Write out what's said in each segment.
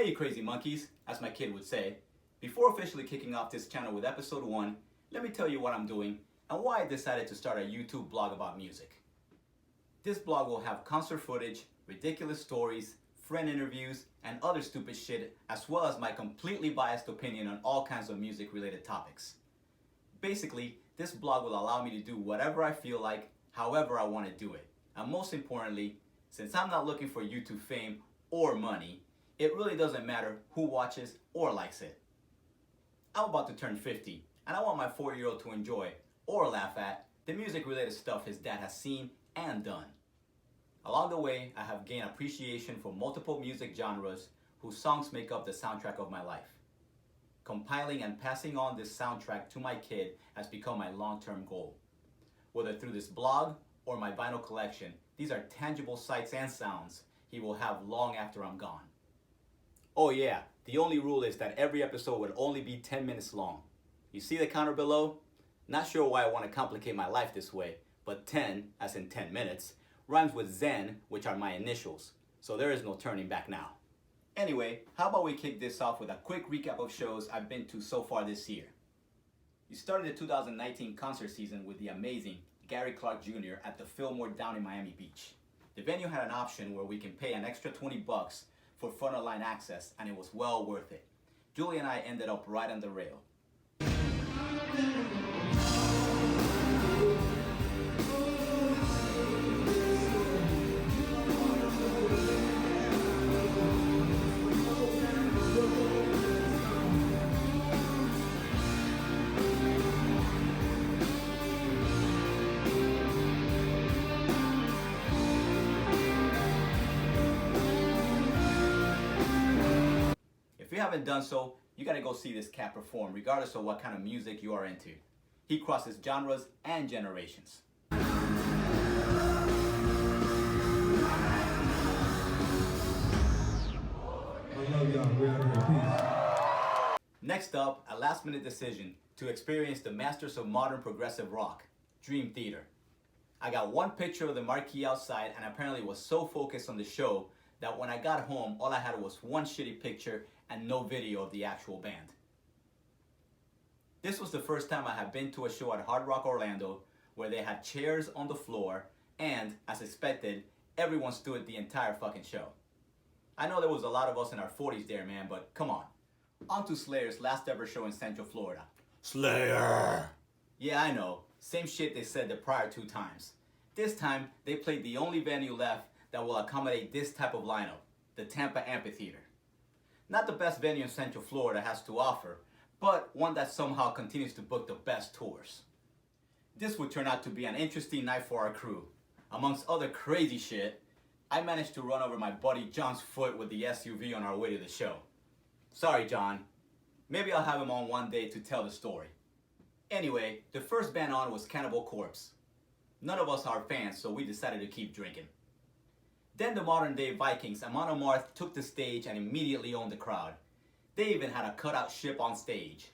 Hey crazy monkeys, as my kid would say. Before officially kicking off this channel with episode 1, let me tell you what I'm doing and why I decided to start a YouTube blog about music. This blog will have concert footage, ridiculous stories, friend interviews, and other stupid shit, as well as my completely biased opinion on all kinds of music related topics. Basically, this blog will allow me to do whatever I feel like, however I want to do it. And most importantly, since I'm not looking for YouTube fame or money, it really doesn't matter who watches or likes it. I'm about to turn 50, and I want my 4-year-old to enjoy, or laugh at, the music-related stuff his dad has seen and done. Along the way, I have gained appreciation for multiple music genres whose songs make up the soundtrack of my life. Compiling and passing on this soundtrack to my kid has become my long-term goal. Whether through this blog or my vinyl collection, these are tangible sights and sounds he will have long after I'm gone. Oh yeah, the only rule is that every episode would only be 10 minutes long. You see the counter below? Not sure why I want to complicate my life this way, but 10, as in 10 minutes, rhymes with Zen, which are my initials, so there is no turning back now. Anyway, how about we kick this off with a quick recap of shows I've been to so far this year. We started the 2019 concert season with the amazing Gary Clark Jr. at the Fillmore down in Miami Beach. The venue had an option where we can pay an extra $20 for front of line access, and it was well worth it. Julie and I ended up right on the rail. If you haven't done so, you gotta go see this cat perform, regardless of what kind of music you are into. He crosses genres and generations. Next up, a last-minute decision to experience the masters of modern progressive rock, Dream Theater. I got one picture of the marquee outside and apparently was so focused on the show that when I got home, all I had was one shitty picture and no video of the actual band. This was the first time I had been to a show at Hard Rock Orlando where they had chairs on the floor and, as expected, everyone stood the entire fucking show. I know there was a lot of us in our 40s there, man, but come on. On to Slayer's last ever show in Central Florida. Slayer! Yeah, I know. Same shit they said the prior 2 times. This time, they played the only venue left that will accommodate this type of lineup, the Tampa Amphitheater. Not the best venue in Central Florida has to offer, but one that somehow continues to book the best tours. This would turn out to be an interesting night for our crew. Amongst other crazy shit, I managed to run over my buddy John's foot with the SUV on our way to the show. Sorry, John. Maybe I'll have him on one day to tell the story. Anyway, the first band on was Cannibal Corpse. None of us are fans, so we decided to keep drinking. Then the modern day Vikings, Amon and Amarth, took the stage and immediately owned the crowd. They even had a cutout ship on stage.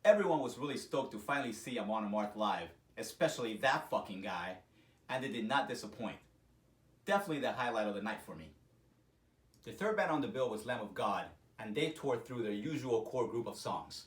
Everyone was really stoked to finally see Amon and Amarth live, especially that fucking guy, and they did not disappoint. Definitely the highlight of the night for me. The third band on the bill was Lamb of God, and they tore through their usual core group of songs.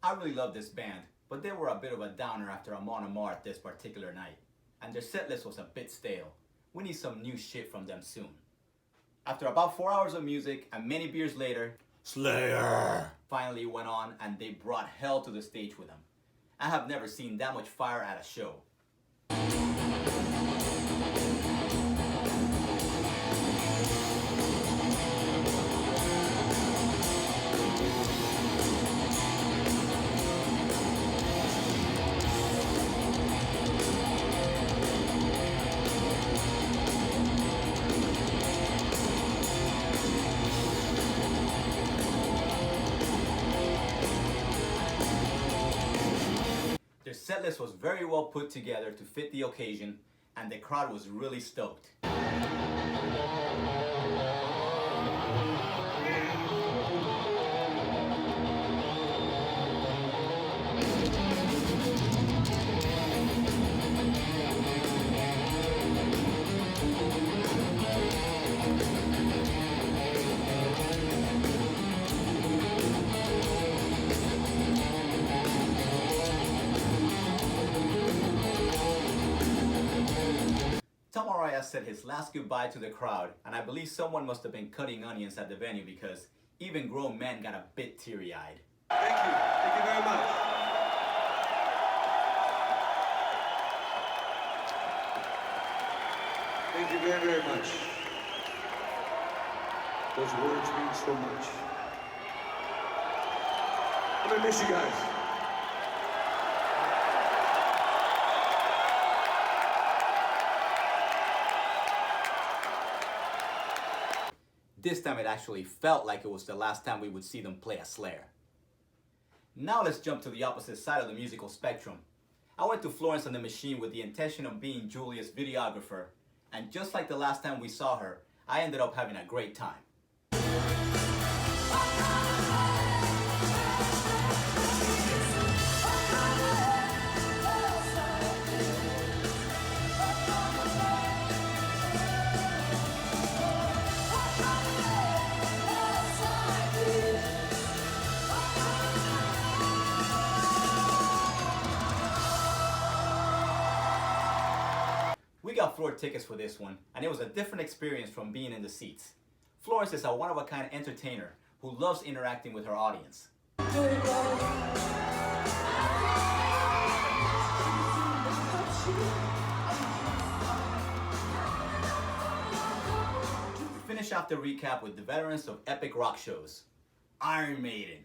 I really love this band, but they were a bit of a downer after Amon and Amarth this particular night. and their set list was a bit stale. We need some new shit from them soon. After about 4 hours of music and many beers later, Slayer finally went on and they brought hell to the stage with them. I have never seen that much fire at a show. Their setlist was very well put together to fit the occasion, and the crowd was really stoked. Said his last goodbye to the crowd, and I believe someone must have been cutting onions at the venue because even grown men got a bit teary-eyed. Thank you very much. Thank you very, very much. Those words mean so much. I'm gonna miss you guys. This time it actually felt like it was the last time we would see them play a Slayer. Now let's jump to the opposite side of the musical spectrum. I went to Florence on the Machine with the intention of being Julia's videographer, and just like the last time we saw her, I ended up having a great time. We got floor tickets for this one, and it was a different experience from being in the seats. Florence is a one-of-a-kind entertainer who loves interacting with her audience. We finish off the recap with the veterans of epic rock shows, Iron Maiden.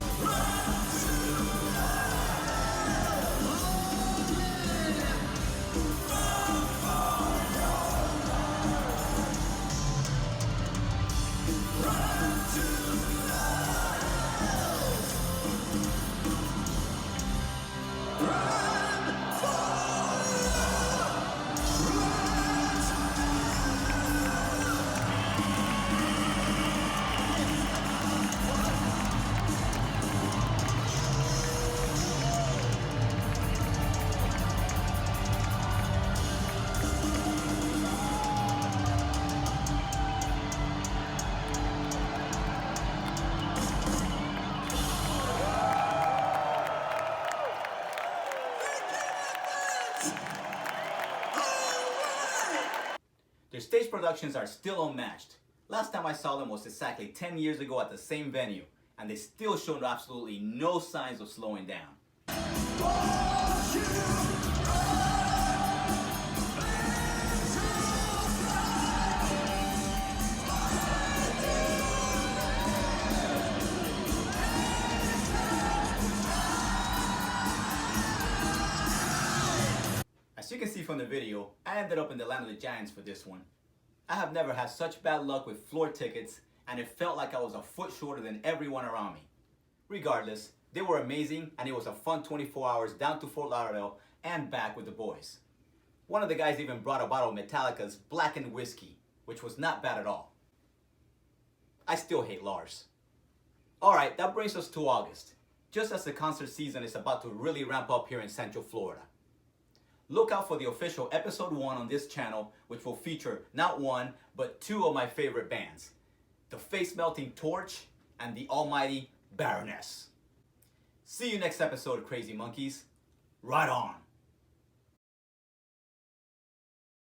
Their stage productions are still unmatched. Last time I saw them was exactly 10 years ago at the same venue, and they still showed absolutely no signs of slowing down. As you can see from the video, I ended up in the Land of the Giants for this one. I have never had such bad luck with floor tickets, and it felt like I was a foot shorter than everyone around me. Regardless, they were amazing, and it was a fun 24 hours down to Fort Lauderdale and back with the boys. One of the guys even brought a bottle of Metallica's Blackened Whiskey, which was not bad at all. I still hate Lars. Alright, that brings us to August, just as the concert season is about to really ramp up here in Central Florida. Look out for the official episode 1 on this channel, which will feature not one, but 2 of my favorite bands, the Face-Melting Torch and the almighty Baroness. See you next episode, Crazy Monkeys. Right on!